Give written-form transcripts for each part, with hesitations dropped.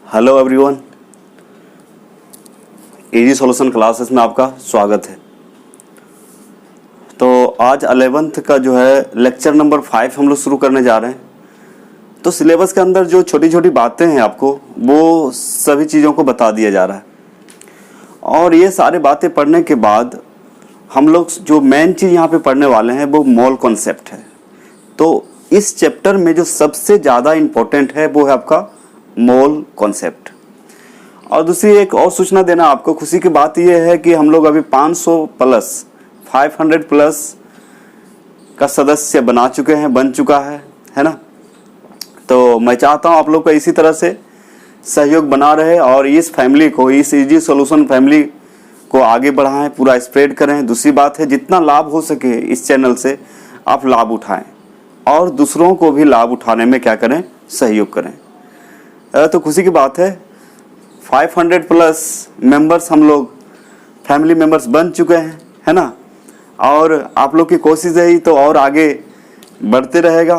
Hello everyone, easy solution classes में आपका स्वागत है। तो आज 11th का जो है लेक्चर नंबर 5 हम लोग शुरू करने जा रहे हैं। तो सिलेबस के अंदर जो छोटी छोटी बातें हैं आपको वो सभी चीज़ों को बता दिया जा रहा है, और ये सारी बातें पढ़ने के बाद हम लोग जो मेन चीज़ यहाँ पे पढ़ने वाले हैं वो मोल कॉन्सेप्ट है। तो इस चैप्टर में जो सबसे ज़्यादा इम्पोर्टेंट है वो है आपका मोल कॉन्सेप्ट। और दूसरी एक और सूचना देना आपको, खुशी की बात यह है कि हम लोग अभी 500 प्लस का सदस्य बना चुके हैं, बन चुका है ना। तो मैं चाहता हूं आप लोग का इसी तरह से सहयोग बना रहे और इस फैमिली को, इस इजी सॉल्यूशन फैमिली को आगे बढ़ाएं, पूरा स्प्रेड करें। दूसरी बात है, जितना लाभ हो सके इस चैनल से आप लाभ उठाएं और दूसरों को भी लाभ उठाने में क्या करें, सहयोग करें। तो खुशी की बात है 500 प्लस मेंबर्स हम लोग फैमिली मेंबर्स बन चुके हैं, है ना। और आप लोग की कोशिश है ही तो और आगे बढ़ते रहेगा,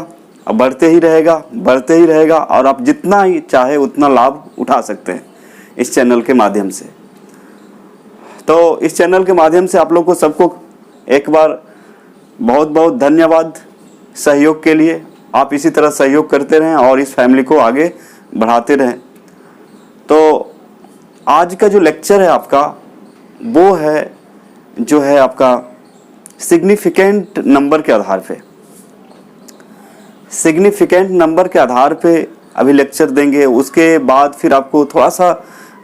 बढ़ते ही रहेगा और आप जितना ही चाहे उतना लाभ उठा सकते हैं इस चैनल के माध्यम से। तो इस चैनल के माध्यम से आप लोग को सबको एक बार बहुत बहुत धन्यवाद सहयोग के लिए। आप इसी तरह सहयोग करते रहें और इस फैमिली को आगे बढ़ाते रहें। तो आज का जो लेक्चर है आपका वो है जो है आपका सिग्निफिकेंट नंबर के आधार पे। सिग्निफिकेंट नंबर के आधार पे अभी लेक्चर देंगे। उसके बाद फिर आपको थोड़ा सा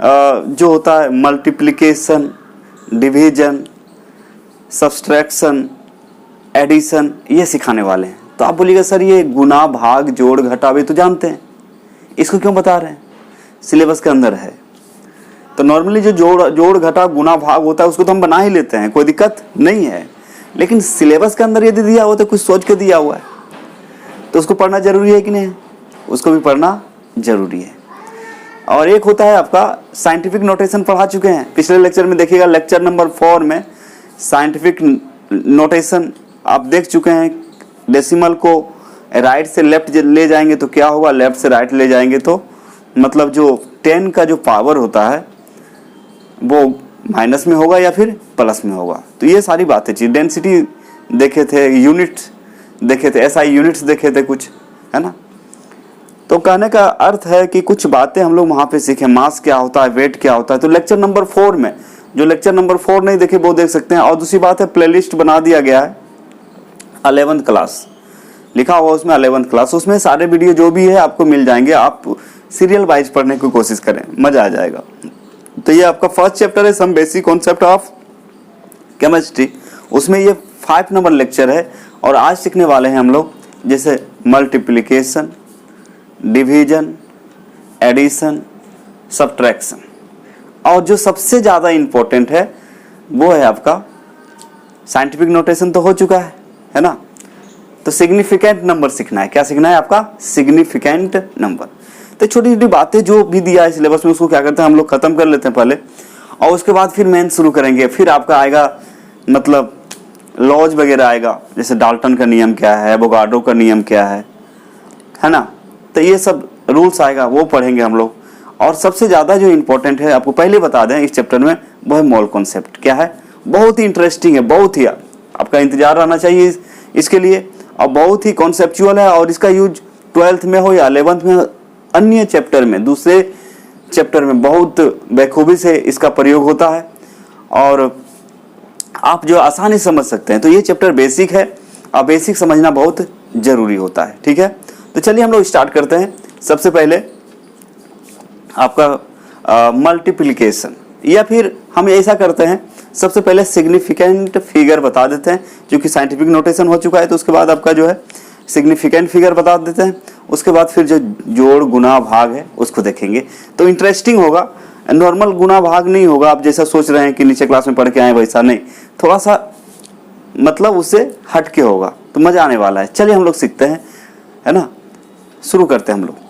जो होता है मल्टीप्लिकेशन, डिवीजन, सब्सट्रैक्शन, एडिशन, ये सिखाने वाले हैं। तो आप बोलिएगा सर ये गुना, भाग, जोड़, घटा भी तो जानते हैं, इसको क्यों बता रहे हैं? सिलेबस के अंदर है। तो नॉर्मली जो जोड़ घटा गुना भाग होता है उसको तो हम बना ही लेते हैं, कोई दिक्कत नहीं है। लेकिन सिलेबस के अंदर यदि दिया हुआ तो कुछ सोच के दिया हुआ है तो उसको पढ़ना जरूरी है कि नहीं? उसको भी पढ़ना जरूरी है। और एक होता है आपका साइंटिफिक नोटेशन, पढ़ा चुके हैं पिछले लेक्चर में। देखिएगा लेक्चर नंबर 4 में साइंटिफिक नोटेशन आप देख चुके हैं। डेसिमल को राइट से लेफ्ट ले जाएंगे तो क्या होगा, लेफ्ट से राइट ले जाएंगे तो मतलब जो 10 का जो पावर होता है वो माइनस में होगा या फिर प्लस में होगा। तो ये सारी बातें चीज, डेंसिटी देखे थे, यूनिट देखे थे, एसआई यूनिट्स देखे थे कुछ, है ना। तो कहने का अर्थ है कि कुछ बातें हम लोग वहां पे सीखे। मास क्या होता है, वेट क्या होता है। तो लेक्चर नंबर 4 में, जो लेक्चर नंबर 4 नहीं देखे वो देख सकते हैं। और दूसरी बात है प्लेलिस्ट बना दिया गया है 11th क्लास लिखा हुआ, उसमें 11th क्लास, उसमें सारे वीडियो जो भी है आपको मिल जाएंगे। आप सीरियल वाइज पढ़ने की कोशिश करें, मजा आ जाएगा। तो ये आपका फर्स्ट चैप्टर है, some basic concept of chemistry. उसमें ये 5 नंबर लेक्चर है और आज सीखने वाले हैं हम लोग जैसे मल्टीप्लिकेशन, डिवीजन, एडिशन, सब्ट्रैक्शन। और जो सबसे ज़्यादा इम्पोर्टेंट है वो है आपका साइंटिफिक नोटेशन तो हो चुका है ना। तो सिग्निफिकेंट नंबर सीखना है। क्या सीखना है आपका? Significant number. तो छोटी छोटी बातें जो भी दिया है सिलेबस में उसको क्या करते हैं हम लोग खत्म कर लेते हैं पहले, और उसके बाद फिर मेन शुरू करेंगे। फिर आपका आएगा मतलब लॉज वगैरह आएगा, जैसे डाल्टन का नियम क्या है, एवोगाड्रो का नियम क्या है ना। तो ये सब रूल्स आएगा, वो पढ़ेंगे हम लोग। और सबसे ज़्यादा जो इम्पोर्टेंट है आपको पहले बता दें इस चैप्टर में, वो है मोल कॉन्सेप्ट। क्या है? बहुत ही इंटरेस्टिंग है, बहुत ही आपका इंतजार रहना चाहिए इसके लिए। और बहुत ही कॉन्सेप्चुअल है और इसका यूज 12th में हो या 11th में, अन्य चैप्टर में, दूसरे चैप्टर में बहुत बेखूबी से इसका प्रयोग होता है और आप जो आसानी से समझ सकते हैं। तो ये चैप्टर बेसिक है और बेसिक समझना बहुत जरूरी होता है, ठीक है। तो चलिए हम लोग स्टार्ट करते हैं। सबसे पहले आपका मल्टीप्लिकेशन, या फिर हम ऐसा करते हैं सबसे पहले सिग्निफिकेंट फिगर बता देते हैं, क्योंकि साइंटिफिक नोटेशन हो चुका है। तो उसके बाद आपका जो है सिग्निफिकेंट फिगर बता देते हैं। उसके बाद फिर जो जोड़ गुना भाग है उसको देखेंगे। तो इंटरेस्टिंग होगा, नॉर्मल गुना भाग नहीं होगा आप जैसा सोच रहे हैं कि नीचे क्लास में पढ़ के आए, वैसा नहीं, थोड़ा सा मतलब उससे हट के होगा। तो मजा आने वाला है। चलिए हम लोग सीखते हैं, है ना। शुरू करते हैं हम लोग।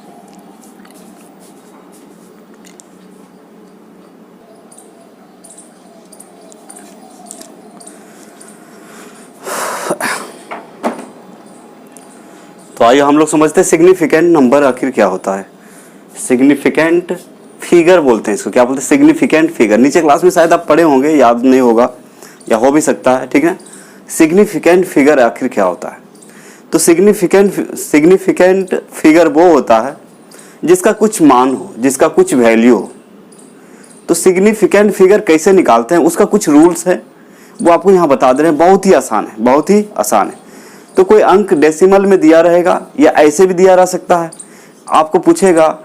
तो आइए हम लोग समझते हैं सिग्निफिकेंट नंबर आखिर क्या होता है। सिग्निफिकेंट फिगर बोलते हैं इसको, क्या बोलते हैं, सिग्निफिकेंट फिगर। नीचे क्लास में शायद आप पढ़े होंगे, याद नहीं होगा या हो भी सकता है, ठीक है। सिग्निफिकेंट फिगर आखिर क्या होता है? तो सिग्निफिकेंट फिगर वो होता है जिसका कुछ मान हो, जिसका कुछ वैल्यू हो। तो सिग्निफिकेंट फिगर कैसे निकालते हैं, उसका कुछ रूल्स है, वो आपको यहाँ बता दे रहे हैं। बहुत ही आसान है, बहुत ही आसान है। तो कोई अंक डेसिमल में दिया रहेगा या ऐसे भी दिया रह सकता है। आपको पूछेगा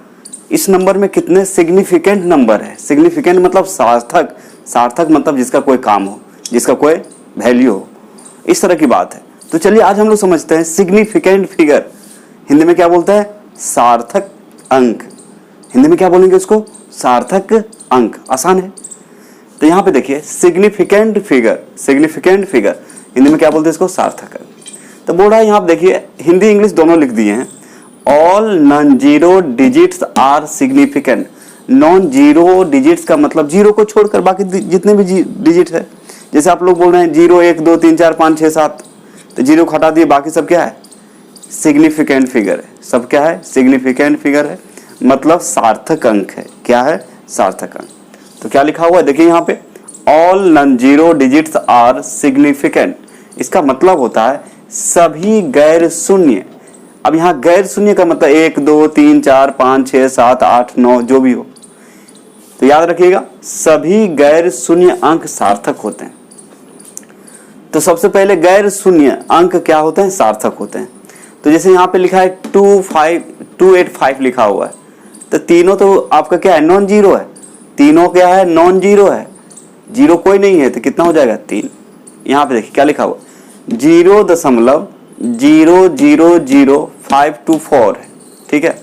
इस नंबर में कितने सिग्निफिकेंट नंबर है। सिग्निफिकेंट मतलब सार्थक, सार्थक मतलब जिसका कोई काम हो, जिसका कोई वैल्यू हो, इस तरह की बात है। तो चलिए आज हम लोग समझते हैं सिग्निफिकेंट फिगर हिंदी में क्या बोलते हैं, सार्थक अंक। हिंदी में क्या बोलेंगे उसको, सार्थक अंक। आसान है। तो यहाँ पे देखिए significant figure, significant figure Hindi में क्या बोलते हैं इसको, सार्थक अंक। तो बोल रहा है यहाँ पे देखिए, हिंदी इंग्लिश दोनों लिख दिए हैं। All non zero digits are significant. Non zero digits का मतलब जीरो को छोड़कर बाकी जितने भी डिजिट है। जैसे आप लोग बोल रहे हैं 0 1 2 3 4 5 6 7, तो जीरो को हटा दिए, बाकी सब क्या है, सिग्निफिकेंट फिगर है। सब क्या है, सिग्निफिकेंट फिगर है, मतलब सार्थक अंक है। क्या है, सार्थक अंक। तो क्या लिखा हुआ है देखिए यहाँ पे, all non zero digits are significant. इसका मतलब होता है सभी गैर शून्य। अब यहाँ गैर शून्य का मतलब 1 2 3 4 5 6 7 8 9 जो भी हो। तो याद रखिएगा सभी गैर शून्य अंक सार्थक होते हैं। तो सबसे पहले गैर शून्य अंक क्या होते हैं, सार्थक होते हैं। तो जैसे यहाँ पे लिखा है 285 लिखा हुआ है, तो तीनों तो आपका क्या है, नॉन जीरो है। तीनों क्या है, नॉन जीरो है, जीरो कोई नहीं है, तो कितना हो जाएगा, 3। यहाँ पे देखिए क्या लिखा हुआ, 0.0000524 है, ठीक है।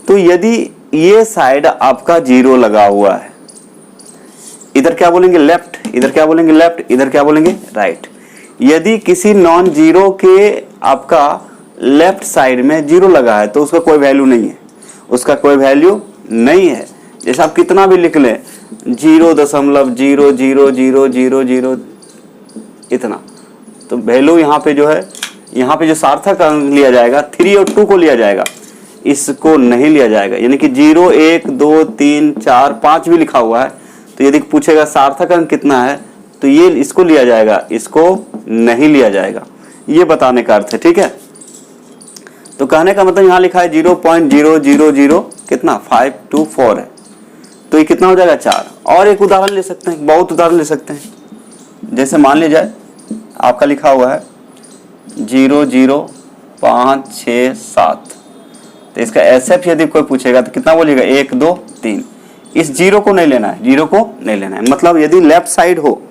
तो यदि ये साइड आपका जीरो लगा हुआ है, इधर क्या बोलेंगे लेफ्ट, इधर क्या बोलेंगे लेफ्ट, इधर क्या बोलेंगे राइट। यदि किसी नॉन जीरो के आपका लेफ्ट साइड में जीरो लगा है तो उसका कोई वैल्यू नहीं है, उसका कोई वैल्यू नहीं है। जैसे आप कितना भी लिख लें 0.00000 इतना, तो वैल्यू यहाँ पे जो है, यहाँ पे जो सार्थक अंक लिया जाएगा 3 और 2 को लिया जाएगा, इसको नहीं लिया जाएगा। यानी कि 0 1 2 3 4 5 भी लिखा हुआ है, तो यदि पूछेगा सार्थक अंक कितना है तो ये इसको लिया जाएगा, इसको नहीं लिया जाएगा। ये बताने का अर्थ है, ठीक है। तो कहने का मतलब यहाँ लिखा है 0.000 कितना 524 है, तो ये कितना हो जाएगा 4। और एक उदाहरण ले सकते हैं, बहुत उदाहरण ले सकते हैं। जैसे मान लीजिए जाए आपका लिखा हुआ है 00567, तो इसका एसएफ यदि कोई पूछेगा तो कितना बोलिएगा 1 2 3। इस जीरो को नहीं लेना है, जीरो को नहीं लेना है। मतलब यदि लेफ्ट साइड हो,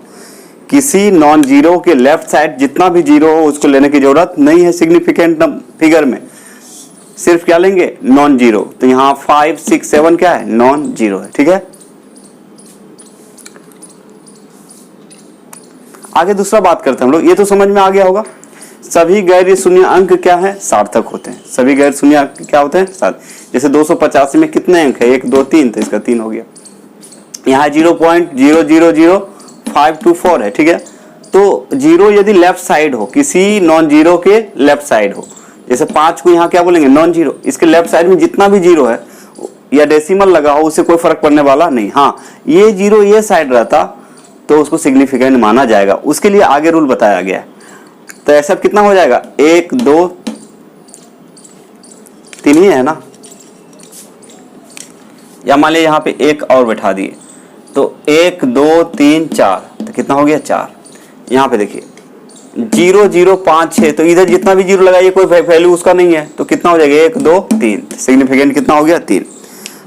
किसी नॉन जीरो के लेफ्ट साइड जितना भी जीरो हो उसको लेने की जरूरत नहीं है सिग्निफिकेंट फिगर में। सिर्फ क्या लेंगे, नॉन जीरो। तो यहाँ 5 6 7 क्या है, नॉन जीरो है, ठीक है। आगे दूसरा बात करते हैं हम लोग, ये तो समझ में आ गया होगा। सभी गैर शून्य अंक क्या है, सार्थक होते हैं। सभी गैर शून्य अंक क्या होते हैं, सार्थक। जैसे 285 में कितने अंक है, 1 2 3, तो इसका 3 हो गया। यहाँ 0.0000524 है, ठीक है। तो जीरो यदि लेफ्ट साइड हो, किसी नॉन जीरो के लेफ्ट साइड हो, जैसे 5 को यहाँ क्या बोलेंगे, नॉन जीरो। इसके लेफ्ट साइड में जितना भी जीरो है या डेसिमल लगा हो उससे कोई फर्क पड़ने वाला नहीं। हाँ, ये जीरो ये साइड रहता तो उसको सिग्निफिकेंट माना जाएगा। उसके लिए आगे रूल बताया गया है। तो ऐसा कितना हो जाएगा, 1 2 3 ही है ना, या मान लिया यहाँ पे एक और बैठा दिए, तो 1 2 3 4, तो कितना हो गया 4। यहाँ पे देखिए 0 0 5 6, तो इधर जितना भी जीरो लगाइए कोई वैल्यू उसका नहीं है, तो कितना हो जाएगा 1 2 3, सिग्निफिकेंट कितना हो गया 3।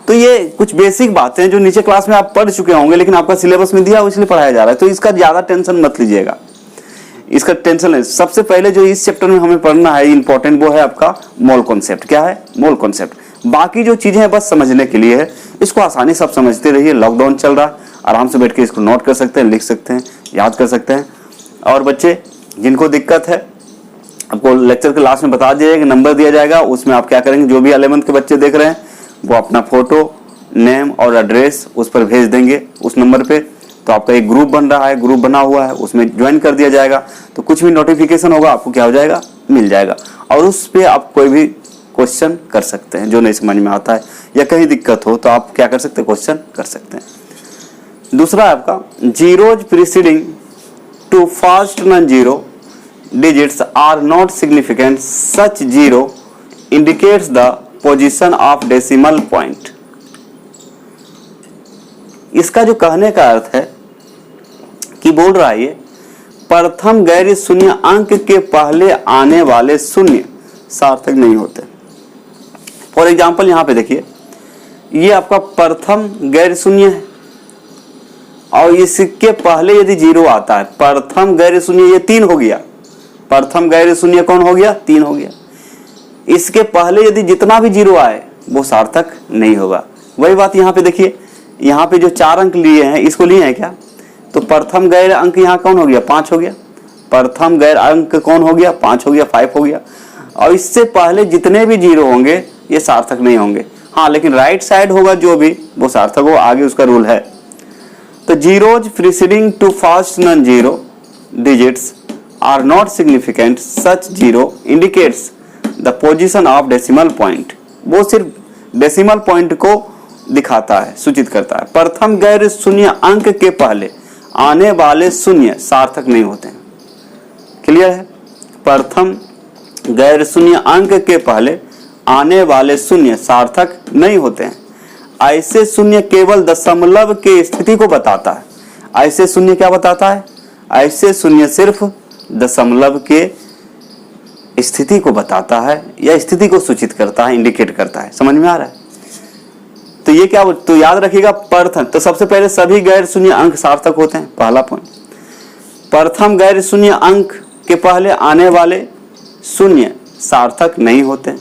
तो ये कुछ बेसिक बातें जो नीचे क्लास में आप पढ़ चुके होंगे, लेकिन आपका सिलेबस में दिया हो इसलिए पढ़ाया जा रहा है। तो इसका ज्यादा टेंशन मत लीजिएगा, इसका टेंशन है। सबसे पहले जो इस चैप्टर में हमें पढ़ना है इंपॉर्टेंट, वो है आपका मोल कॉन्सेप्ट। क्या है, मोल कॉन्सेप्ट। बाकी जो चीजें हैं बस समझने के लिए है, इसको आसानी सब समझते रहिए। लॉकडाउन चल रहा है, आराम से बैठ के इसको नोट कर सकते हैं, लिख सकते हैं, याद कर सकते हैं। और बच्चे जिनको दिक्कत है, आपको लेक्चर के लास्ट में बता दिया कि नंबर दिया जाएगा, उसमें आप क्या करेंगे, जो भी 11th के बच्चे देख रहे हैं वो अपना फोटो, नेम और एड्रेस उस पर भेज देंगे उस नंबर पे। तो आपका एक ग्रुप बन रहा है, ग्रुप बना हुआ है, उसमें ज्वाइन कर दिया जाएगा। तो कुछ भी नोटिफिकेशन होगा आपको क्या हो जाएगा, मिल जाएगा। और उस पे आप कोई भी क्वेश्चन कर सकते हैं। जो नहीं समझ में आता है या कहीं दिक्कत हो तो आप क्या कर सकते हैं, क्वेश्चन कर सकते हैं। दूसरा है आपका zeros preceding to first non zero digits are not significant, such zero indicates the position of decimal point। इसका जो कहने का अर्थ है कि बोल रहा है ये प्रथम गैर शून्य अंक के पहले आने वाले शून्य सार्थक नहीं होते। फॉर एग्जाम्पल यहाँ पे देखिए, ये आपका प्रथम गैर शून्य है और इसके पहले यदि जीरो आता है, प्रथम गैर शून्य ये 3 हो गया, प्रथम गैर शून्य कौन हो गया, 3 हो गया। इसके पहले यदि जितना भी जीरो आए वो सार्थक नहीं होगा। वही बात यहाँ पे देखिए, यहाँ पे जो 4 अंक लिए हैं इसको लिए हैं क्या, तो प्रथम गैर अंक यहाँ कौन हो गया, 5 हो गया। प्रथम गैर अंक कौन हो गया, 5 हो गया, 5 हो गया। और इससे पहले जितने भी जीरो होंगे ये सार्थक नहीं होंगे। हाँ, लेकिन राइट साइड होगा जो भी वो सार्थक हो, आगे उसका रूल है। तो zeros preceding to first non zero digits are not significant, such zero indicates the position of decimal point। वो सिर्फ डेसिमल पॉइंट को दिखाता है, सूचित करता है। प्रथम गैर शून्य अंक के पहले आने वाले शून्य सार्थक नहीं होते हैं। क्लियर है, प्रथम गैर शून्य अंक के पहले आने वाले शून्य सार्थक नहीं होते हैं। ऐसे शून्य केवल दशमलव के स्थिति को बताता है। ऐसे शून्य क्या बताता है, ऐसे शून्य सिर्फ दशमलव के स्थिति को बताता है या स्थिति को सूचित करता है, इंडिकेट करता है। समझ में आ रहा है। तो ये क्या, तो याद रखिएगा प्रथम, तो सबसे पहले सभी गैर शून्य अंक सार्थक होते हैं, पहला पॉइंट। प्रथम गैर शून्य अंक के पहले आने वाले शून्य सार्थक नहीं होते हैं।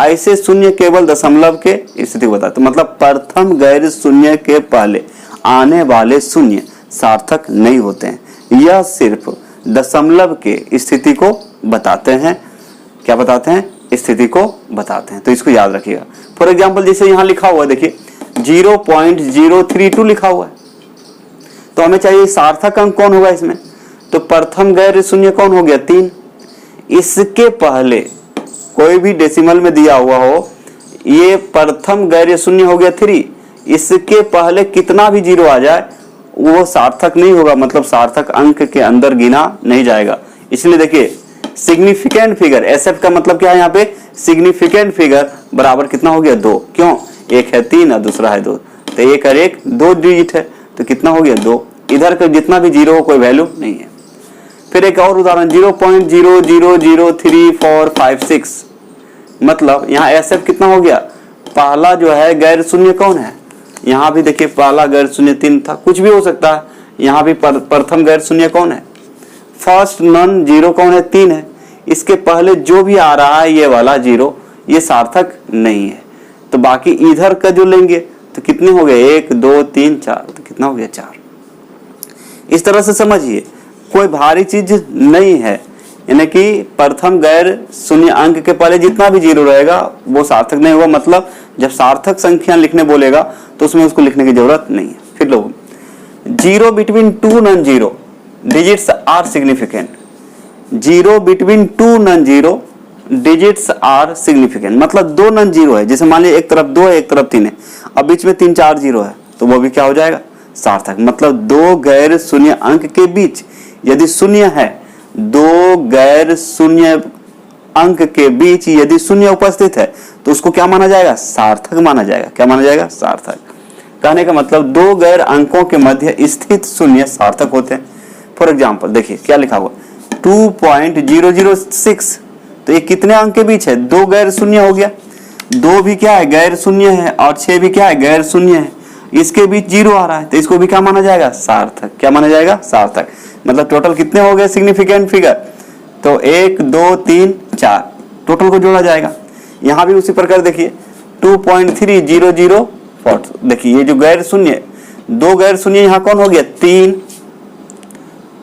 ऐसे शून्य केवल दशमलव के स्थिति को बताते, मतलब प्रथम गैर शून्य के पहले आने वाले शून्य सार्थक नहीं होते हैं। यह सिर्फ दशमलव के स्थिति को बताते हैं। क्या बताते हैं, स्थिति को बताते हैं। तो इसको याद रखिएगा। फॉर एग्जांपल जैसे यहाँ लिखा हुआ है, देखिए 0.032 लिखा हुआ है, तो हमें चाहिए सार्थक अंक कौन होगा इसमें, तो प्रथम गैर शून्य कौन हो गया, 3। इसके पहले कोई भी डेसिमल में दिया हुआ हो, ये प्रथम गैर शून्य हो गया 3, इसके पहले कितना भी जीरो आ जाए वो सार्थक नहीं होगा, मतलब सार्थक अंक के अंदर गिना नहीं जाएगा। इसलिए देखिए सिग्निफिकेंट फिगर, एसएफ का मतलब क्या है, यहाँ पे सिग्निफिकेंट फिगर बराबर कितना हो गया, 2। क्यों, एक है 3 और दूसरा है 2, तो एक और एक 2 डिजिट है, तो कितना हो गया, 2। इधर का जितना भी जीरो हो कोई वैल्यू नहीं है। फिर एक और उदाहरण 0.0003456, मतलब यहाँ एसएफ कितना हो गया, पहला जो है गैर शून्य कौन है, यहाँ भी देखिए पहला गैर शून्य 3 था, कुछ भी हो सकता है। यहाँ भी प्रथम गैर शून्य कौन है, फर्स्ट नॉन जीरो कौन है, 3 है। इसके पहले जो भी आ रहा है ये वाला जीरो, ये सार्थक नहीं है। तो बाकी इधर का जो लेंगे तो कितने हो गए, 1 2 3 4, तो कितना हो गया, 4। इस तरह से समझिए, कोई भारी चीज नहीं है, यानी कि प्रथम गैर शून्य अंक के पहले जितना भी जीरो रहेगा वो सार्थक नहीं होगा। मतलब जब सार्थक संख्या लिखने बोलेगा तो उसमें उसको लिखने की जरूरत नहीं है। फिर लोग 0 between 2 non zero digits are significant. 0 between 2 non zero digits are significant, मतलब 2 नॉन जीरो है। जैसे मान लीजिए एक तरफ 2 है एक तरफ 3 है, अब बीच में 3 4 जीरो है, तो वो भी क्या हो जाएगा, सार्थक। मतलब 2 गैर शून्य अंक के बीच यदि शून्य है, 2 गैर शून्य अंक के बीच यदि शून्य उपस्थित है तो उसको क्या माना जाएगा, सार्थक माना जाएगा। क्या माना जाएगा, सार्थक। कहने का मतलब 2 गैर अंकों के मध्य स्थित शून्य सार्थक होते हैं। फॉर एग्जाम्पल देखिए क्या लिखा हुआ, 2.006, तो ये कितने अंक के बीच है, 2 गैर शून्य हो गया, 2 भी क्या है, गैर शून्य है, और 6 भी क्या है, गैर शून्य है। इसके बीच जीरो आ रहा है तो इसको भी क्या माना जाएगा, सार्थक। क्या माना जाएगा, सार्थक। मतलब टोटल कितने हो गए सिग्निफिकेंट फिगर, तो 1 2 3 4 टोटल को जोड़ा जाएगा। यहाँ भी उसी प्रकार देखिए 2.300, देखिए ये जो गैर शून्य, 2 गैर शून्य यहाँ कौन हो गया, 3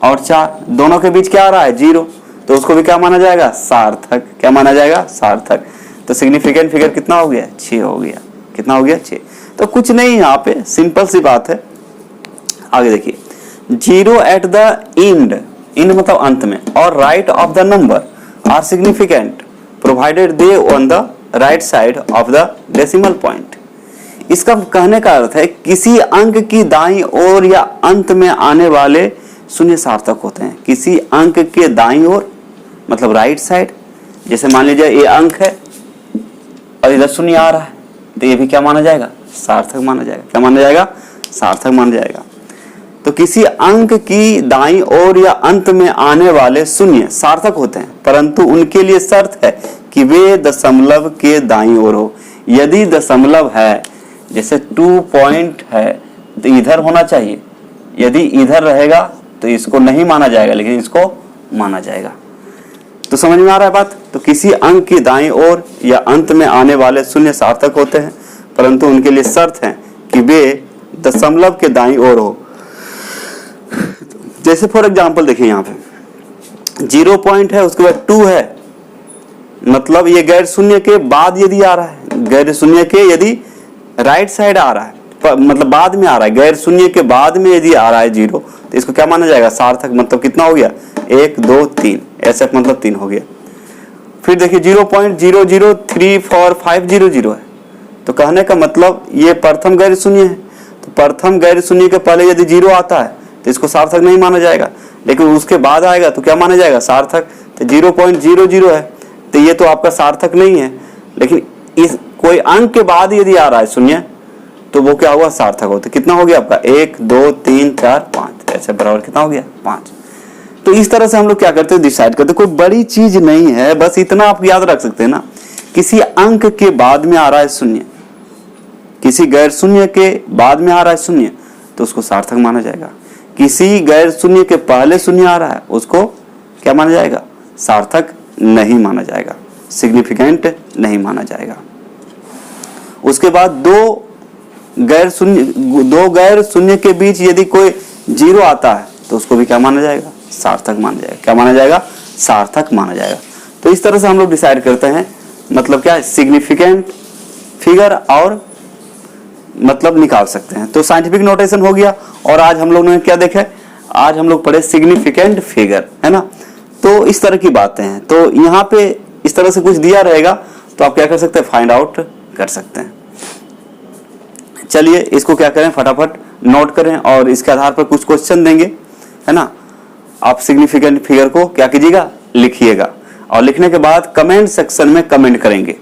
और 4, दोनों के बीच क्या आ रहा है, 0, तो उसको भी क्या माना जाएगा, सार्थक। क्या माना जाएगा, सार्थक। तो सिग्निफिकेंट फिगर कितना हो गया, 6 हो गया। कितना हो गया, 6। तो कुछ नहीं, यहाँ पे सिंपल सी बात है। आगे देखिए 0 एट द एंड, एंड मतलब अंत में, और right of the number are significant provided they on the right side of the decimal point. इसका कहने का अर्थ है किसी अंक की दाईं ओर या अंत में आने वाले शून्य सार्थक होते हैं। किसी अंक के दाईं ओर मतलब राइट साइड, जैसे मान लीजिए ये अंक है और इधर शून्य आ रहा है, तो ये भी क्या माना जाएगा? सार्थक माना जाएगा। क्या माना जाएगा? सार्थक माना जाएगा। तो किसी अंक की दाईं ओर या अंत में आने वाले शून्य सार्थक होते हैं, परंतु उनके लिए शर्त है कि वे दशमलव के दाईं ओर हो। यदि दशमलव है, जैसे 2 पॉइंट है, तो इधर होना चाहिए। यदि इधर रहेगा तो इसको नहीं माना जाएगा, लेकिन इसको माना जाएगा। तो समझ में आ रहा है बात? तो किसी अंक की दाईं ओर या अंत में आने वाले शून्य सार्थक होते हैं, परंतु उनके लिए शर्त है कि वे दशमलव के दाईं ओर हो। जैसे फॉर एग्जांपल देखिए, यहाँ पे 0 पॉइंट है, उसके बाद 2 है, मतलब ये गैर शून्य के बाद यदि आ रहा है, गैर शून्य के यदि राइट साइड आ रहा है, मतलब बाद में आ रहा है, गैर शून्य के बाद में यदि आ रहा है 0, तो इसको क्या माना जाएगा? सार्थक। मतलब कितना हो गया? 1 2 3, ऐसा मतलब 3 हो गया। फिर देखिए 0.0034500 है, तो कहने का मतलब ये प्रथम गैर शून्य है। तो प्रथम गैर शून्य के पहले यदि 0 आता है तो इसको सार्थक नहीं माना जाएगा, लेकिन उसके बाद आएगा तो क्या माना जाएगा? सार्थक। तो 0.00 है, तो ये तो आपका सार्थक नहीं है, लेकिन इस कोई अंक के बाद यदि आ रहा है शून्य, तो वो क्या हुआ? सार्थक हो। तो कितना हो गया आपका? 1 2 3 4 5, ऐसे बराबर कितना हो गया? 5। तो इस तरह से हम लोग क्या करते हैं? डिसाइड करते हैं। कोई बड़ी चीज नहीं है, बस इतना आप याद रख सकते हैं ना, किसी अंक के बाद में आ रहा है शून्य, किसी गैर शून्य के बाद में आ रहा है शून्य, तो उसको सार्थक माना जाएगा। किसी गैर शून्य के पहले शून्य आ रहा है, उसको क्या माना जाएगा? सार्थक नहीं माना जाएगा, सिग्निफिकेंट नहीं माना जाएगा। उसके बाद दो गैर शून्य के बीच यदि कोई 0 आता है, तो उसको भी क्या माना जाएगा? सार्थक माना जाएगा। क्या माना जाएगा? सार्थक माना जाएगा। तो इस तरह से हम लोग डिसाइड करते हैं, मतलब क्या है? सिग्निफिकेंट फिगर और मतलब निकाल सकते हैं। तो साइंटिफिक नोटेशन हो गया। और आज हम लोग ने क्या देखा? आज हम लोग पढ़े सिग्निफिकेंट फिगर, है ना। तो इस तरह की बातें हैं। तो यहाँ पे इस तरह से कुछ दिया रहेगा, तो आप क्या कर सकते हैं? फाइंड आउट कर सकते हैं। चलिए इसको क्या करें, फटाफट नोट करें और इसके आधार पर कुछ क्वेश्चन देंगे, है ना। आप सिग्निफिकेंट फिगर को क्या कीजिएगा? लिखिएगा, और लिखने के बाद कमेंट सेक्शन में कमेंट करेंगे।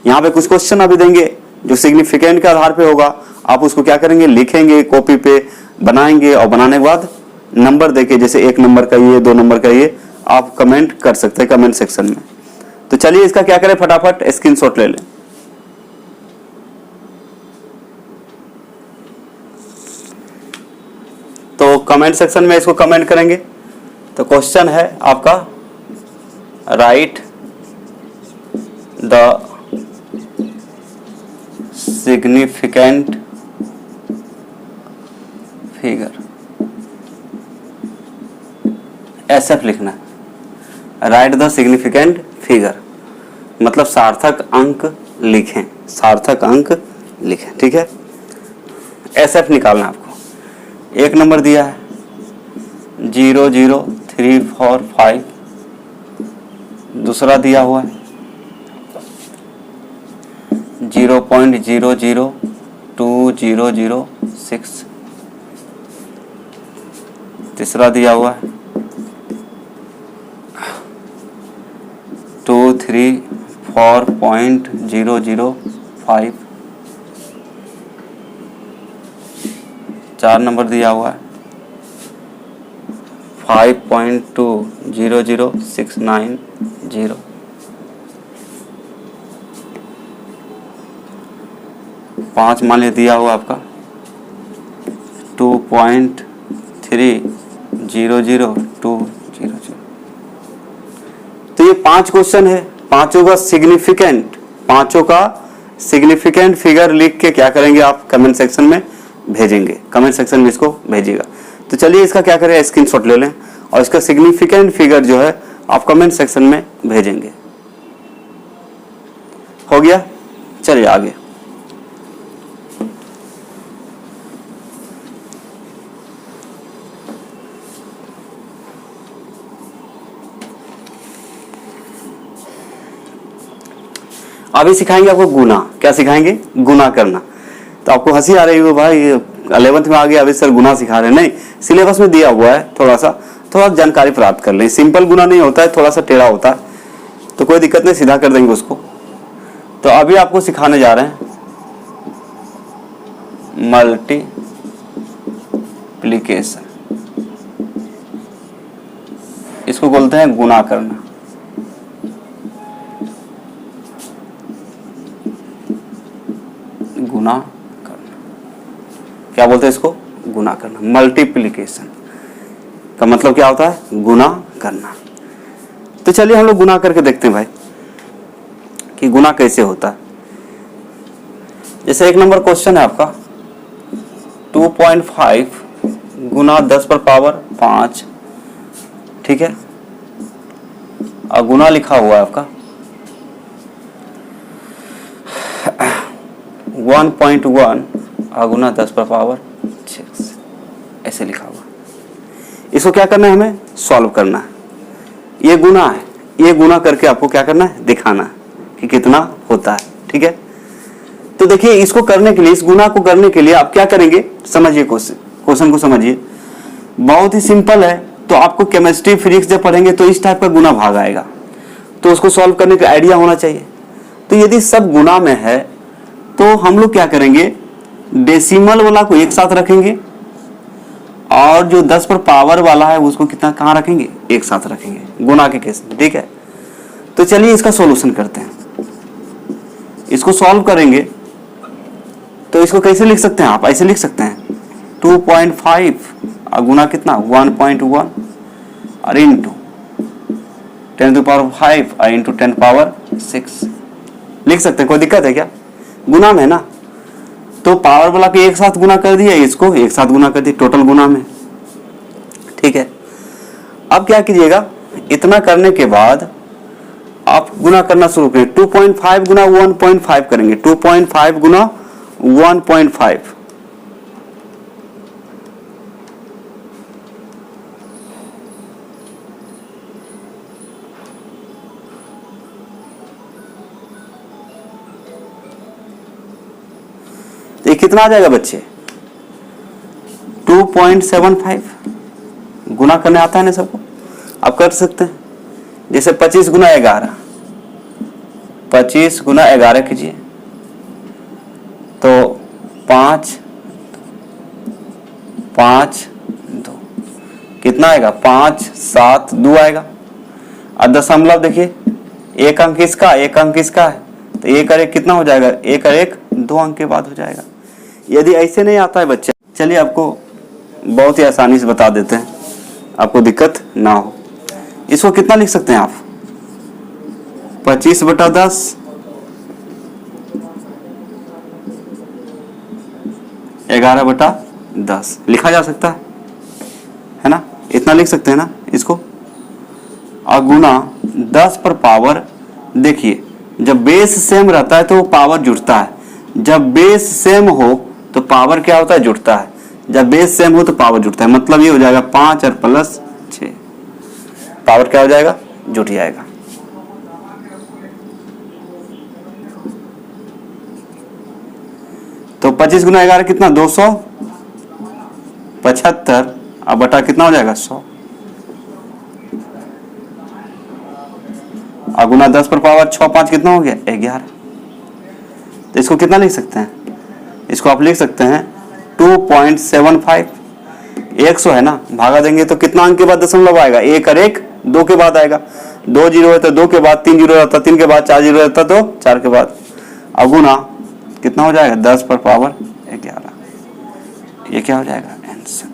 यहाँ पे कुछ क्वेश्चन अभी देंगे जो सिग्निफिकेंट के आधार पे होगा। आप उसको क्या करेंगे? लिखेंगे, कॉपी पे बनाएंगे, और बनाने के बाद नंबर देके, जैसे 1 नंबर का ये, 2 नंबर का ये, आप कमेंट कर सकते हैं कमेंट सेक्शन में। तो चलिए इसका क्या करें, फटाफट स्क्रीनशॉट ले लें। तो कमेंट सेक्शन में इसको कमेंट करेंगे। तो क्वेश्चन है आपका, right the significant figure, SF लिखना है। राइट द सिग्निफिकेंट फिगर मतलब सार्थक अंक लिखें, सार्थक अंक लिखें, ठीक है। SF निकालना है आपको। 1 नंबर दिया है 0.00345, दूसरा दिया हुआ है 0.0020006, तीसरा दिया हुआ है 234.005, 4 नंबर दिया हुआ है 5.200690, 5 मान लिया दिया हुआ आपका 2.300200। तो ये 5 क्वेश्चन है, पांचों का सिग्निफिकेंट फिगर लिख के क्या करेंगे आप? कमेंट सेक्शन में भेजेंगे, कमेंट सेक्शन में इसको भेजिएगा। तो चलिए इसका क्या करें, स्क्रीनशॉट ले लें और इसका सिग्निफिकेंट फिगर जो है आप कमेंट सेक्शन में भेजेंगे। हो गया, चलिए आगे। अभी सिखाएंगे आपको गुना। क्या सिखाएंगे? गुना करना। तो आपको हंसी आ रही हो भाई 11th में आ गया, अभी सर गुना सिखा रहे हैं। नहीं, सिलेबस में दिया हुआ है, थोड़ा जानकारी प्राप्त कर लें। सिंपल गुना नहीं होता है, थोड़ा सा टेढ़ा होता है, तो कोई दिक्कत नहीं, सीधा कर देंगे उसको। तो अभी आपको सिखाने जा रहे हैं मल्टीप्लिकेशन, इसको बोलते हैं गुना करना। गुना करना क्या बोलते हैं इसको? गुना करना। मल्टीप्लिकेशन का मतलब क्या होता है? गुना करना। तो चलिए हम लोग गुना करके देखते हैं भाई कि गुना कैसे होता है। जैसे 1 नंबर क्वेश्चन है आपका 2.5 गुना 10 पर पावर 5, ठीक है, और गुना लिखा हुआ है आपका 1.1 गुना 10 पर पावर 6, ऐसे लिखा हुआ। इसको क्या करना है? हमें सॉल्व करना है। ये गुना है, ये गुना करके आपको क्या करना है? दिखाना है कि कितना होता है, ठीक है। तो देखिए इसको करने के लिए, इस गुना को करने के लिए आप क्या करेंगे? समझिए क्वेश्चन को समझिए, बहुत ही सिंपल है। तो आपको केमिस्ट्री फिजिक्स जब पढ़ेंगे तो इस टाइप का गुना भाग आएगा, तो उसको सॉल्व करने का आइडिया होना चाहिए। तो यदि सब गुना में है तो हम लोग क्या करेंगे? डेसिमल वाला को एक साथ रखेंगे, और जो 10 पर पावर वाला है उसको कितना कहाँ रखेंगे? एक साथ रखेंगे, गुना के केस में, ठीक है। तो चलिए इसका सॉल्यूशन करते हैं। इसको सॉल्व करेंगे तो इसको कैसे लिख सकते हैं? आप ऐसे लिख सकते हैं 2.5 और गुना कितना? 1.1 और इंटू 10⁵ और इंटू 10⁶ लिख सकते हैं। कोई दिक्कत है क्या? गुना में है ना, तो पावर वाला को एक साथ गुना कर दिया, इसको एक साथ गुना कर दिया, टोटल गुना में, ठीक है। अब क्या कीजिएगा? इतना करने के बाद आप गुना करना शुरू करें। 2.5 गुना 1.5 करेंगे, 2.5 गुना 1.5, तो ये कितना आ जाएगा बच्चे? 2.75। गुना करने आता है ना सबको? आप कर सकते हैं। जैसे 25 गुना 11, 25 गुना 11 कीजिए तो 5 2 कितना आएगा? 5 7 2 आएगा। और दशमलव देखिए, एक अंक इसका, एक अंक इसका है, तो एक और एक कितना हो जाएगा? एक और एक 2 अंक के बाद हो जाएगा। यदि ऐसे नहीं आता है बच्चे, चलिए आपको बहुत ही आसानी से बता देते हैं, आपको दिक्कत ना हो। इसको कितना लिख सकते हैं आप? 25/10 11/10 लिखा जा सकता है ना? इतना लिख सकते हैं ना इसको। और गुना 10 पर पावर, देखिए जब बेस सेम रहता है तो पावर जुड़ता है, जब बेस सेम हो तो पावर क्या होता है? जुड़ता है। जब बेस सेम हो तो पावर जुड़ता है, मतलब ये हो जाएगा 5 और प्लस 6, पावर क्या हो जाएगा? जुट जाएगा। तो 25 गुना 11 कितना? 275 अब बटा कितना हो जाएगा? 100। और गुना 10 पर पावर 6 5 कितना हो गया? 11। तो इसको कितना लिख सकते हैं? इसको आप लिख सकते हैं 2.75। 100 है ना, भागा देंगे तो कितना अंक के बाद दशमलव आएगा? एक और एक 2 के बाद आएगा। 2 जीरो है तो 2 के बाद, 3 जीरो रहता 3 के बाद, 4 जीरो रहता तो 4 के बाद। और गुना कितना हो जाएगा? 10 पर पावर 11। ये क्या हो जाएगा? आंसर।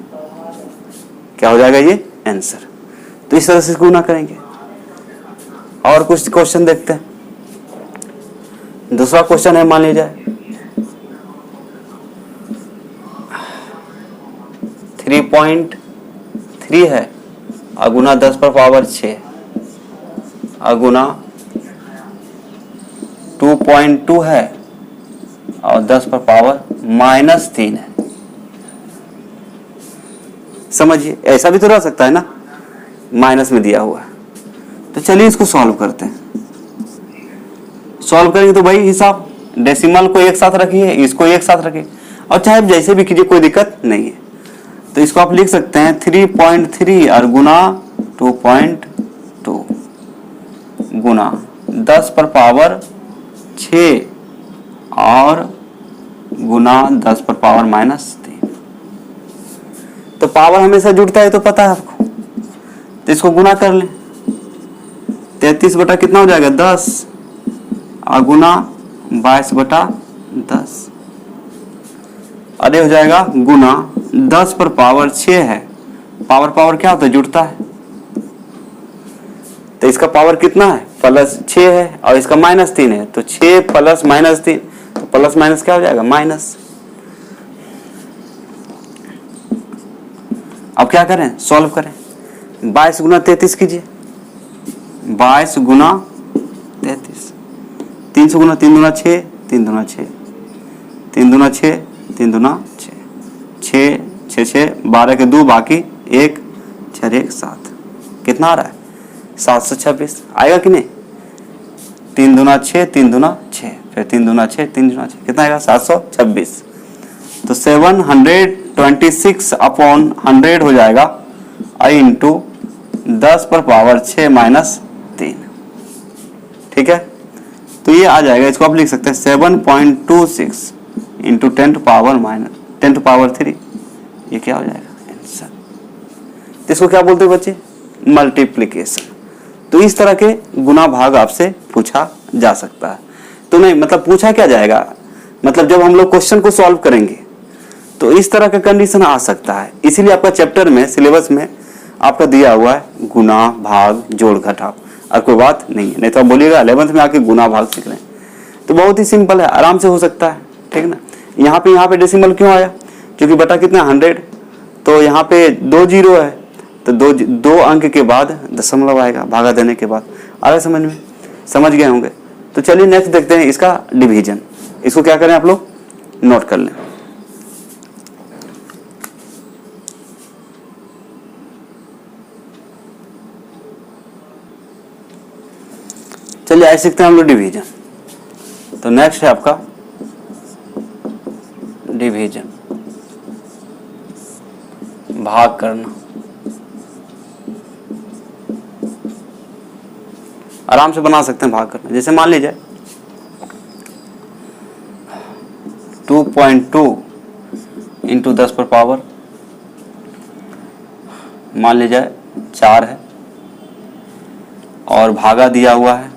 क्या हो जाएगा? ये आंसर। तो इस तरह से गुना करेंगे। और कुछ क्वेश्चन देखते हैं। दूसरा क्वेश्चन है, मान लीजिए 3.3 है और गुना 10 पर पावर 6 और गुना 2.2 है और 10 पर पावर -3 है। समझिए, ऐसा भी तो रह सकता है ना, माइनस में दिया हुआ है। तो चलिए इसको सॉल्व करते हैं। सॉल्व करेंगे तो वही हिसाब, डेसिमल को एक साथ रखिए, इसको एक साथ रखिए, और चाहे जैसे भी कीजिए कोई दिक्कत नहीं है। तो इसको आप लिख सकते हैं 3.3 और गुना 2.2 गुना 10 पर पावर 6 और गुना 10 पर पावर -3। तो पावर हमेशा जुड़ता है तो पता है आपको, तो इसको गुना कर लें। 33 बटा कितना हो जाएगा 10 और गुना 22 बटा 10, अरे हो जाएगा गुना 10 पर पावर 6 है, पावर पावर क्या होता है जुड़ता है, तो इसका पावर कितना है +6 है और इसका -3 है, तो 6 प्लस -3, तो प्लस माइनस क्या हो जाएगा माइनस। अब क्या करें सॉल्व करें, 22 गुना 33 कीजिए, 22 गुना 33, 300 गुना 3 दूना 6, 3 दूना 6, 3 दूना 6, 3 दूना 6, 6 6 6 12 के 2 बाकी 1 6 1 7, कितना आ रहा है 726 आएगा कि नहीं। 3 दूना 6, 3 दूना 6, फिर 3 दूना 6, 3 दूना 6, कितना आएगा 726। तो 726 अपॉन 100 हो जाएगा आई इंटू 10 पर पावर 6 -3, ठीक है। तो ये आ जाएगा, इसको आप लिख सकते हैं 7.26 इंटू 10 टू पावर 3, ये क्या हो जाएगा आंसर। तो इसको क्या बोलते हैं बच्चे मल्टीप्लिकेशन। तो इस तरह के गुना भाग आपसे पूछा जा सकता है। तो नहीं मतलब पूछा क्या जाएगा, मतलब जब हम लोग क्वेश्चन को सॉल्व करेंगे तो इस तरह का कंडीशन आ सकता है। इसीलिए आपका चैप्टर में सिलेबस में आपका दिया हुआ है गुना भाग जोड़ घटाव, और कोई बात नहीं है। नहीं तो आप बोलिएगा 11th में आके गुना भाग सीख लें, तो बहुत ही सिंपल है, आराम से हो सकता है, ठीक ना। यहाँ पे डेसिमल क्यों आया, क्योंकि बटा कितना 100, तो यहाँ पे 2 जीरो है, तो दो अंक के बाद दशमलव आएगा भागा देने के बाद। आ रहा है समझ में, समझ गए होंगे। तो चलिए नेक्स्ट देखते हैं इसका डिवीजन। इसको क्या करें आप लोग नोट कर लें। चलिए ऐसे सीखते हैं हम लोग डिवीजन। तो नेक्स्ट है आपका डिवीजन, भाग करना। आराम से बना सकते हैं भाग करना। जैसे मान लीजिए 2.2 इंटू 10 पर पावर मान लीजिए 4 है और भागा दिया हुआ है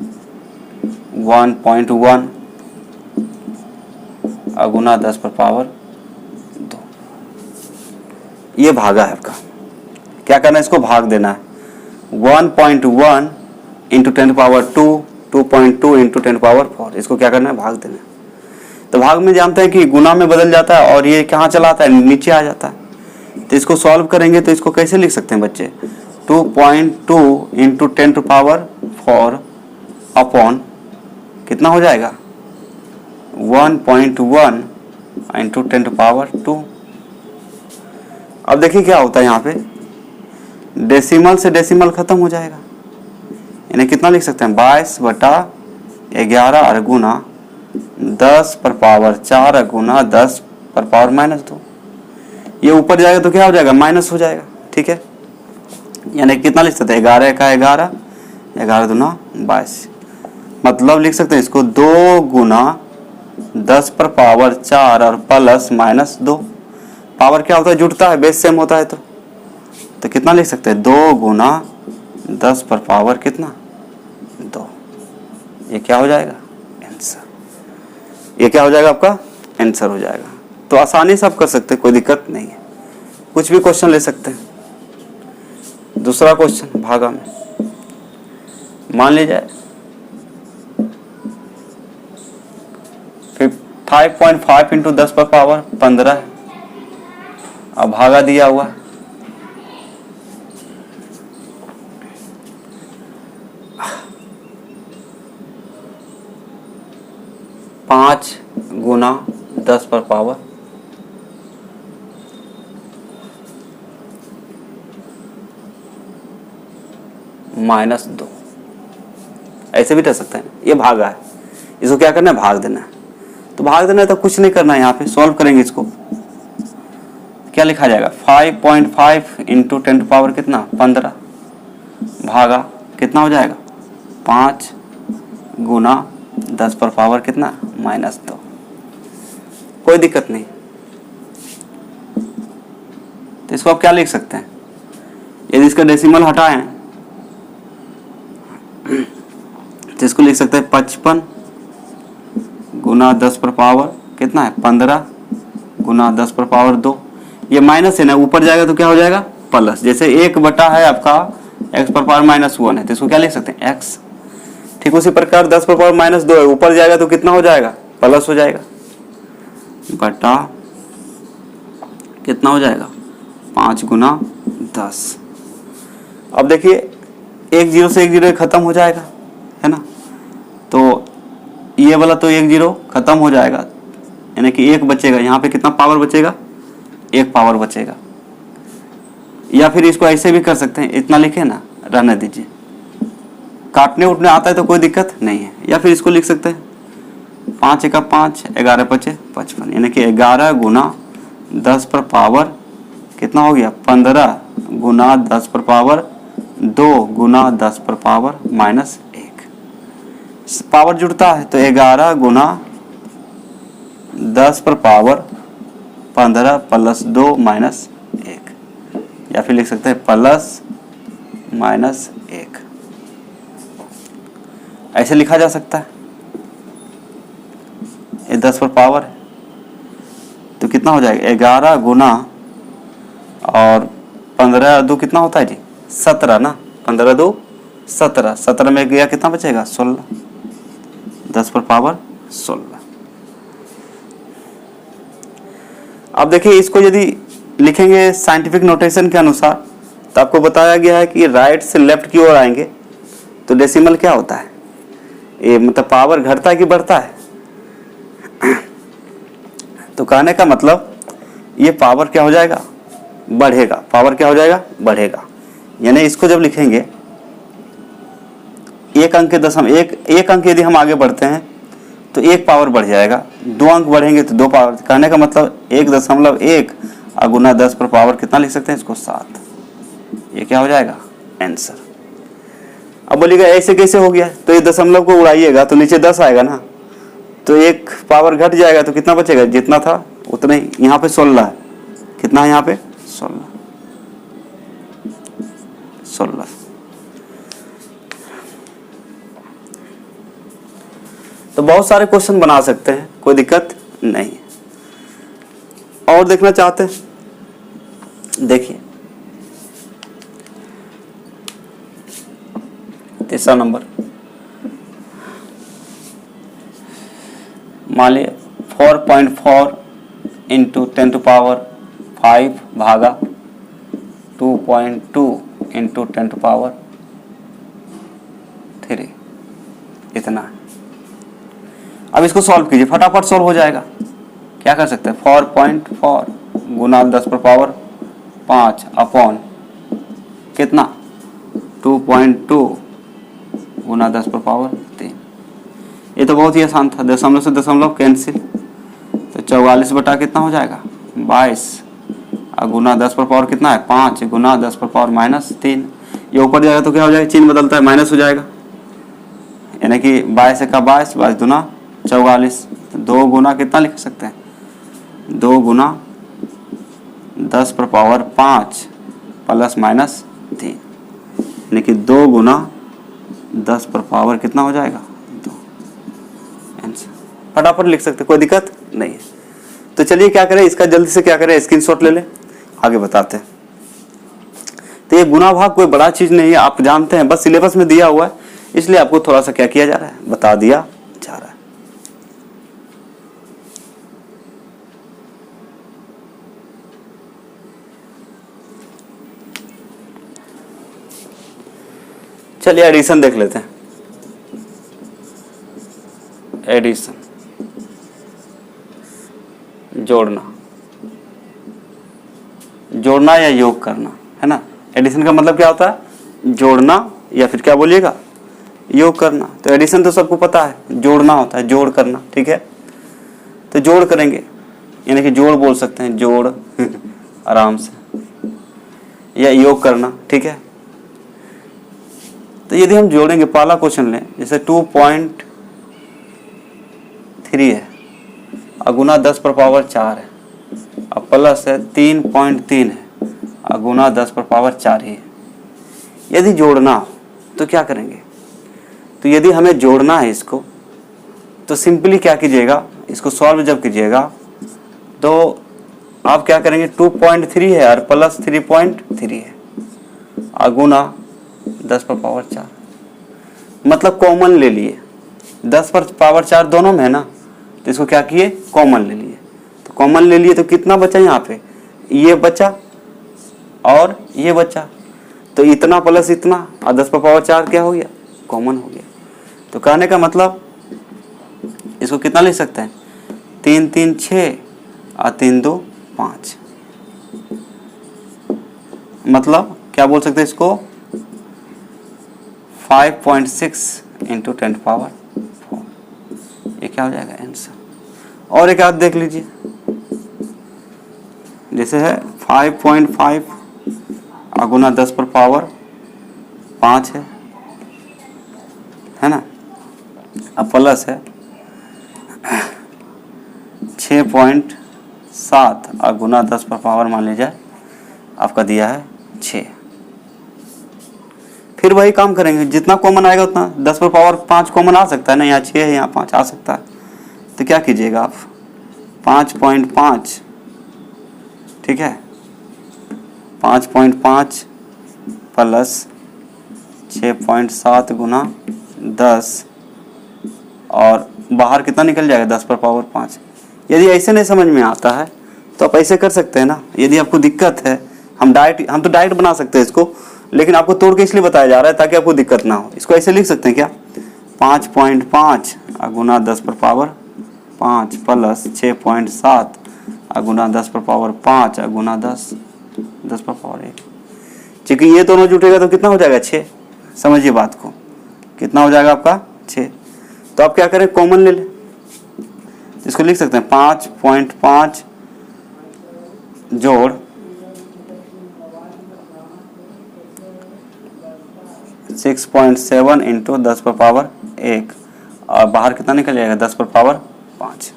1.1 गुना 10 पर पावर 2। ये भागा है आपका, क्या करना है इसको भाग देना है 1.1 इंटू 10 पावर 2, 2.2 इंटू 10 पावर 4, इसको क्या करना है भाग देना है। तो भाग में जानते हैं कि गुना में बदल जाता है और ये कहाँ चला आता है नीचे आ जाता है। तो इसको सॉल्व करेंगे तो इसको कैसे लिख सकते हैं बच्चे 2.2 इंटू 10 पावर 4 अपॉन कितना हो जाएगा 1.1 इंटू 10 पावर 2। अब देखिए क्या होता है यहाँ पे डेसिमल से डेसिमल खत्म हो जाएगा, इन्हें कितना लिख सकते हैं 22 बटा 11 और गुना 10 पर पावर 4 गुना 10 पर पावर -2। ये ऊपर जाएगा तो क्या हो जाएगा माइनस हो जाएगा, ठीक है। यानी कितना लिख सकते हैं 11 का 11, 11 दूना 22, मतलब लिख सकते हैं इसको 2 गुना 10 पर पावर 4 और प्लस -2। पावर क्या होता है जुड़ता है, बेस सेम होता है, तो कितना लिख सकते हैं 2 गुना 10 पर पावर कितना 2। ये क्या हो जाएगा आंसर, ये क्या हो जाएगा आपका आंसर हो जाएगा। तो आसानी से आप कर सकते हैं, कोई दिक्कत नहीं है, कुछ भी क्वेश्चन ले सकते हैं। दूसरा क्वेश्चन भागा में मान लीजिए 5.5 इंटू 10 पर पावर 15 है, अब भागा दिया हुआ 5 गुना 10 पर पावर -2, ऐसे भी रह सकते हैं। ये भागा है, इसको क्या करना है, भाग देना है। तो भाग देना है तो कुछ नहीं करना है, यहाँ पे सॉल्व करेंगे इसको। क्या लिखा जाएगा, 5.5 इंटू 10 टू पावर कितना 15 भागा कितना हो जाएगा 5 गुना 10 पर पावर कितना -2। कोई दिक्कत नहीं। तो इसको आप क्या लिख सकते हैं, यदि इसका डेसिमल हटाएं तो इसको लिख सकते हैं 55 गुना 10 पर पावर कितना है 15 गुना 10 पर पावर 2। ये माइनस है ना, ऊपर जाएगा तो क्या हो जाएगा प्लस। जैसे 1 बटा है आपका x पर पावर -1 है तो इसको क्या लिख सकते हैं x। ठीक उसी प्रकार 10 पर पावर -2 है, ऊपर जाएगा तो कितना हो जाएगा प्लस हो जाएगा बटा कितना हो जाएगा 5 गुना 10। अब देखिए 1 0 से 1 0 खत्म हो जाएगा है ना, तो ये वाला तो 1 0 खत्म हो जाएगा, यानी कि 1 बचेगा। यहाँ पे कितना पावर बचेगा 1 पावर बचेगा। या फिर इसको ऐसे भी कर सकते हैं, इतना लिखे ना, रहने दीजिए, काटने उठने आता है तो कोई दिक्कत नहीं है। या फिर इसको लिख सकते हैं 5 × 5 11 × 5 55, यानी कि 11 गुना 10 पर पावर कितना हो गया 15 गुना 10 पर पावर 2 गुना 10 पर पावर -1। पावर जुड़ता है तो 11 गुना 10 पर पावर 15 प्लस 2 -1, या फिर लिख सकते हैं प्लस -1। ऐसे लिखा जा सकता है। ये 10 पर पावर है तो कितना हो जाएगा 11 गुना और 15 2 कितना होता है जी 17 ना, 15 2 17, 17 में गया कितना बचेगा 16, 10 पर पावर 16। अब देखिए इसको यदि लिखेंगे साइंटिफिक नोटेशन के अनुसार तो आपको बताया गया है कि राइट से लेफ्ट की ओर आएंगे तो डेसिमल क्या होता है, ये मतलब पावर घटता है कि बढ़ता है। तो कहने का मतलब ये पावर क्या हो जाएगा बढ़ेगा, पावर क्या हो जाएगा बढ़ेगा। यानी इसको जब लिखेंगे एक अंक के एक अंक यदि हम आगे बढ़ते हैं तो 1 पावर बढ़ जाएगा, 2 अंक बढ़ेंगे तो 2 पावर। कहने का मतलब 1.1 और गुना 10 पर पावर कितना लिख सकते हैं इसको 7। ये क्या हो जाएगा आंसर। अब बोलिएगा ऐसे कैसे हो गया, तो ये दशमलव को उड़ाइएगा तो नीचे 10 आएगा ना, तो 1 पावर घट जाएगा तो कितना बचेगा जितना था उतना ही। यहाँ पे 16 है, कितना है यहाँ पे 16। तो बहुत सारे क्वेश्चन बना सकते हैं, कोई दिक्कत नहीं। और देखना चाहते हैं, देखिए तीसरा नंबर, मान लिया 4.4 इंटू 10 टू पावर 5 भागा 2.2 इंटू 10 टू पावर 3, इतना है। अब इसको सॉल्व कीजिए, फटाफट सॉल्व हो जाएगा। क्या कर सकते हैं 4.4 गुना 10 पर पावर 5 अपॉन कितना 2.2 गुना 10 पर पावर 3। ये तो बहुत ही आसान था, दशमलव से दशमलव कैंसिल, तो 44 बटा कितना हो जाएगा 22 और गुना 10 पर पावर कितना है 5 गुना 10 पर पावर -3। ये ऊपर जाएगा तो क्या हो जाएगा, चिन्ह बदलता है माइनस हो जाएगा, यानी कि 22 का 22 दूना 44। 2 गुना कितना लिख सकते हैं 2 गुना 10 पर पावर 5 प्लस -3, यानी कि 2 गुना 10 पर पावर कितना हो जाएगा 2। आंसर फटाफट लिख सकते, कोई दिक्कत नहीं है। तो चलिए क्या करें, इसका जल्दी से क्या करें स्क्रीनशॉट ले लें, आगे बताते हैं। तो ये गुना भाग कोई बड़ा चीज नहीं है, आप जानते हैं, बस सिलेबस में दिया हुआ है, इसलिए आपको थोड़ा सा क्या किया जा रहा है बता दिया जा रहा है। चलिए एडिशन देख लेते हैं। एडिशन जोड़ना या योग करना है ना। एडिशन का मतलब क्या होता है जोड़ना या फिर क्या बोलिएगा योग करना। तो एडिशन तो सबको पता है, जोड़ना होता है, जोड़ करना, ठीक है। तो जोड़ करेंगे, यानी कि जोड़ बोल सकते हैं, जोड़ आराम से, या योग करना, ठीक है। तो यदि हम जोड़ेंगे, पहला क्वेश्चन लें, जैसे 2.3 है और गुना 10 पर पावर 4 है, अब प्लस है 3.3 है और गुना 10 पर पावर 4 ही है। यदि जोड़ना हो तो क्या करेंगे? तो यदि हमें जोड़ना है इसको, तो सिंपली क्या कीजिएगा, इसको सॉल्व जब कीजिएगा तो आप क्या करेंगे, 2.3 है और प्लस 3.3 है और गुना 10 पर पावर 4, मतलब कॉमन ले लिए। 10 पर पावर 4 दोनों में है ना, तो इसको क्या किए, कॉमन ले लिए। तो कॉमन ले लिए तो कितना बचा यहाँ पे, ये बचा और ये बचा, तो इतना प्लस इतना और 10 पर पावर 4 क्या हो गया, कॉमन हो गया। तो कहने का मतलब इसको कितना लिख सकते हैं, 3 3 6 और 3 2 5, मतलब क्या बोल सकते हैं इसको, 5.6 इंटू 10 पावर 4, ये क्या हो जाएगा आंसर। और एक आध देख लीजिए, जैसे है 5.5 और गुना 10 पर पावर 5 है ना, अब प्लस है 6.7 और गुना 10 पर पावर मान लीजिए आपका दिया है 6। फिर वही काम करेंगे, जितना कॉमन आएगा उतना, 10 पर पावर 5 कॉमन आ सकता है ना, यहाँ 6 है यहाँ 5 आ सकता है। तो क्या कीजिएगा आप, 5.5, ठीक है, 5.5 प्लस 6.7 गुना 10 और बाहर कितना निकल जाएगा, 10 पर पावर 5। यदि ऐसे नहीं समझ में आता है तो आप ऐसे कर सकते हैं ना, यदि आपको दिक्कत है, हम तो डायरेक्ट बना सकते हैं इसको, लेकिन आपको तोड़ के इसलिए बताया जा रहा है ताकि आपको दिक्कत ना हो। इसको ऐसे लिख सकते हैं क्या, 5.5 गुना 10 पर पावर 5 प्लस 6.7 गुना 10 पर पावर 5 गुना 10 पर पावर 1। क्योंकि ये दोनों जुटेगा तो कितना हो जाएगा, 6। समझिए बात को, कितना हो जाएगा आपका 6। तो आप क्या करें, कॉमन ले लें, इसको लिख सकते हैं 5.5 जोड़ 6.7 इंटू 10 पर पावर 1 और बाहर कितना निकल जाएगा, 10 पर पावर 5।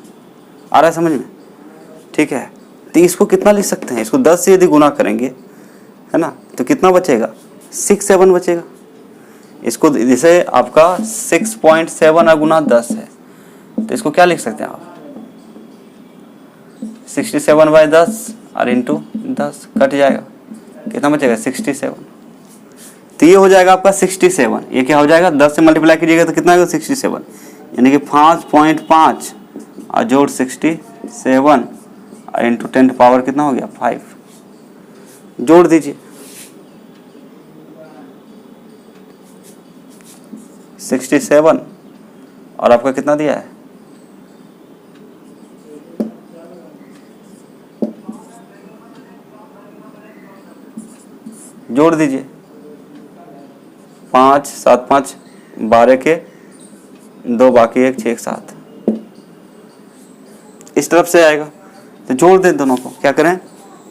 आ रहा है समझ में, ठीक है। तो इसको कितना लिख सकते हैं, इसको 10 से यदि गुना करेंगे, है ना, तो कितना बचेगा, 6 7 बचेगा। इसको जैसे आपका 6.7 गुना 10 है, तो इसको क्या लिख सकते हैं आप, 67/10 और इंटू 10 कट जाएगा, कितना बचेगा, 67। तो ये हो जाएगा आपका 67। ये क्या हो जाएगा, 10 से मल्टीप्लाई कीजिएगा तो कितना होगा, 67, यानी कि 5.5 और जोड़ 67 और इंटू 10 पावर कितना हो गया, 5। जोड़ दीजिए, 67 और आपका कितना दिया है, जोड़ दीजिए, 5 7 5 12 के 2 बाकी 1 6 7, इस तरफ से आएगा। तो जोड़ दें दोनों को, क्या करें,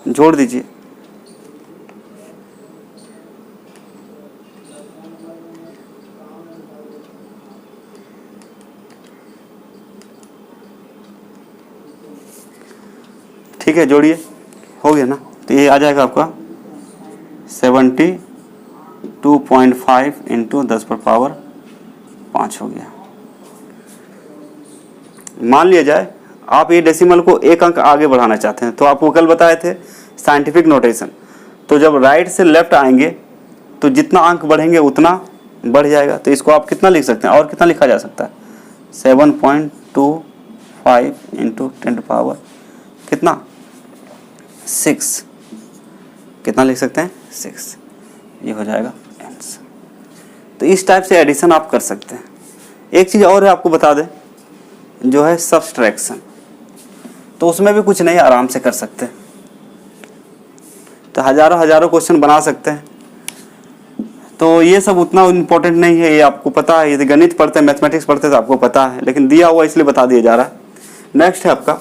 जोड़ दीजिए, ठीक है, जोड़िए, हो गया ना। तो ये आ जाएगा आपका 72.5 इंटू 10 पर पावर 5 हो गया। मान लिया जाए आप ये डेसिमल को एक अंक आगे बढ़ाना चाहते हैं, तो आपको कल बताए थे साइंटिफिक नोटेशन, तो जब राइट से लेफ्ट आएंगे तो जितना अंक बढ़ेंगे उतना बढ़ जाएगा। तो इसको आप कितना लिख सकते हैं, और कितना लिखा जा सकता है, 7.25 इंटू 10 पावर कितना, 6, कितना लिख सकते हैं, 6। ये हो जाएगा आंसर। तो इस टाइप से एडिशन आप कर सकते हैं। एक चीज़ और है, आपको बता दें, जो है सब्सट्रैक्शन, तो उसमें भी कुछ नहीं, आराम से कर सकते हैं। तो हजारों क्वेश्चन बना सकते हैं। तो ये सब उतना इम्पोर्टेंट नहीं है, ये आपको पता है, यदि गणित पढ़ते हैं, मैथमेटिक्स पढ़ते हैं तो आपको पता है, लेकिन दिया हुआ इसलिए बता दिया जा रहा है। नेक्स्ट है आपका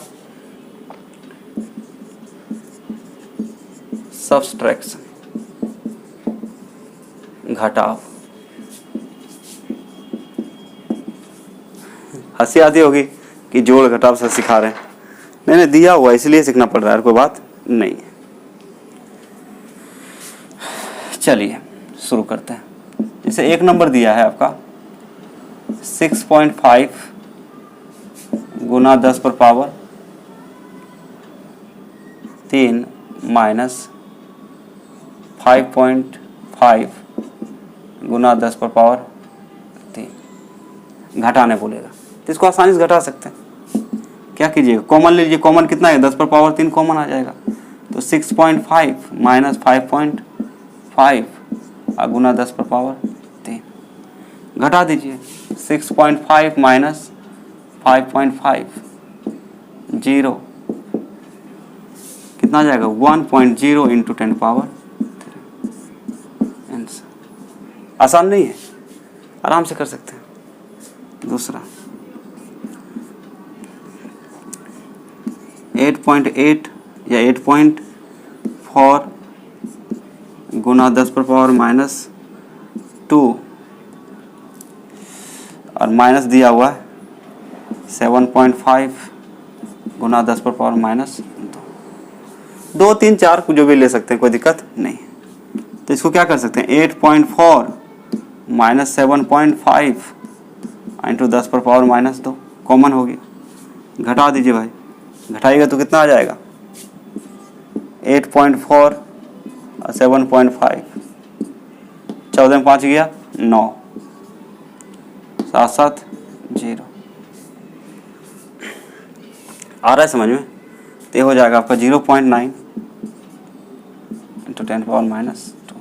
सब्सट्रैक्शन, घटाव। हंसी आती होगी कि जोड़ घटाव से सिखा रहे हैं, नहीं दिया हुआ इसलिए सीखना पड़ रहा है, कोई बात नहीं है। चलिए शुरू करते हैं। जैसे एक नंबर दिया है आपका 6.5 गुना 10 पर पावर 3 माइनस 5.5 गुना 10 पर पावर 3 घटाने बोलेगा, तो इसको आसानी से घटा सकते हैं। क्या कीजिएगा, कॉमन लीजिए, कॉमन कितना है 10 पर पावर 3 कॉमन आ जाएगा, तो 6.5 माइनस 5.5 गुना 10 पर पावर 3 घटा दीजिए। 6.5 माइनस 5.5 0 कितना आ जाएगा 1.0 इंटू 10 पावर 3। आंसर आसान नहीं है, आराम से कर सकते हैं। दूसरा 8.8 या 8.4 गुना 10 पर पावर माइनस 2 और माइनस दिया हुआ है 7.5 गुना 10 पर पावर माइनस 2 3 4 को जो भी ले सकते हैं, कोई दिक्कत नहीं। तो इसको क्या कर सकते हैं 8.4 माइनस 7.5 इंटू 10 पर पावर माइनस 2 कॉमन हो गया, घटा दीजिए भाई, घटाइएगा तो कितना आ जाएगा 8.4 और 7.5 14 में 5 गया 9 7 7 0 आ रहा है समझ में। तो हो जाएगा आपका 0.9 इंटू 10 पावर माइनस 2।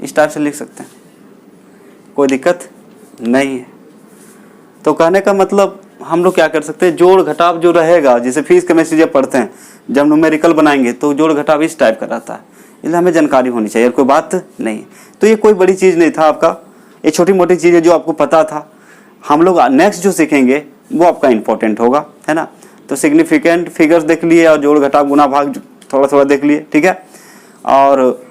इस टाइप से लिख सकते हैं, कोई दिक्कत नहीं है। तो कहने का मतलब हम लोग क्या कर सकते हैं, जोड़ घटाव जो रहेगा, जैसे फिजिक्स केमिस्ट्री जब पढ़ते हैं, जब न्यूमेरिकल बनाएंगे तो जोड़ घटाव इस टाइप का रहता है, इसलिए हमें जानकारी होनी चाहिए, कोई बात नहीं। तो ये कोई बड़ी चीज़ नहीं था आपका, ये छोटी मोटी चीज़ें जो आपको पता था। हम लोग नेक्स्ट जो सीखेंगे वो आपका इंपॉर्टेंट होगा, है ना। तो सिग्निफिकेंट फिगर्स देख लिए और जोड़ घटाव गुना भाग थोड़ा थोड़ा देख लिए, ठीक है। और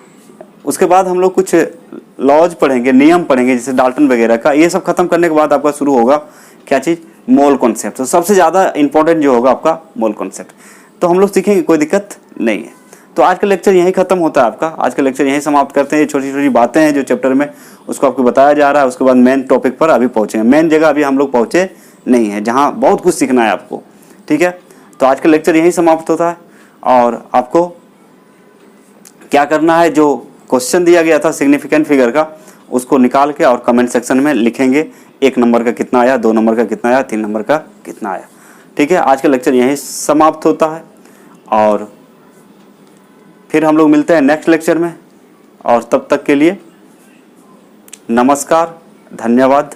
उसके बाद हम लोग कुछ लॉज पढ़ेंगे, नियम पढ़ेंगे, जैसे डाल्टन वगैरह का। ये सब खत्म करने के बाद आपका शुरू होगा क्या चीज़, मोल कॉन्सेप्ट। तो सबसे ज़्यादा इंपॉर्टेंट जो होगा आपका मोल कॉन्सेप्ट, तो हम लोग सीखेंगे, कोई दिक्कत नहीं है। तो आज का लेक्चर यहीं खत्म होता है आपका, आज का लेक्चर यहीं समाप्त करते हैं। ये छोटी छोटी बातें हैं जो चैप्टर में उसको आपको बताया जा रहा है। उसके बाद मेन टॉपिक पर अभी पहुँचेंगे, मेन जगह अभी हम लोग पहुँचे नहीं है, जहाँ बहुत कुछ सीखना है आपको, ठीक है। तो आज का लेक्चर यहीं समाप्त होता है, और आपको क्या करना है, जो क्वेश्चन दिया गया था सिग्निफिकेंट फिगर का, उसको निकाल के और कमेंट सेक्शन में लिखेंगे 1 नंबर का कितना आया, 2 नंबर का कितना आया, 3 नंबर का कितना आया, ठीक है। आज का लेक्चर यहीं समाप्त होता है, और फिर हम लोग मिलते हैं नेक्स्ट लेक्चर में, और तब तक के लिए नमस्कार, धन्यवाद।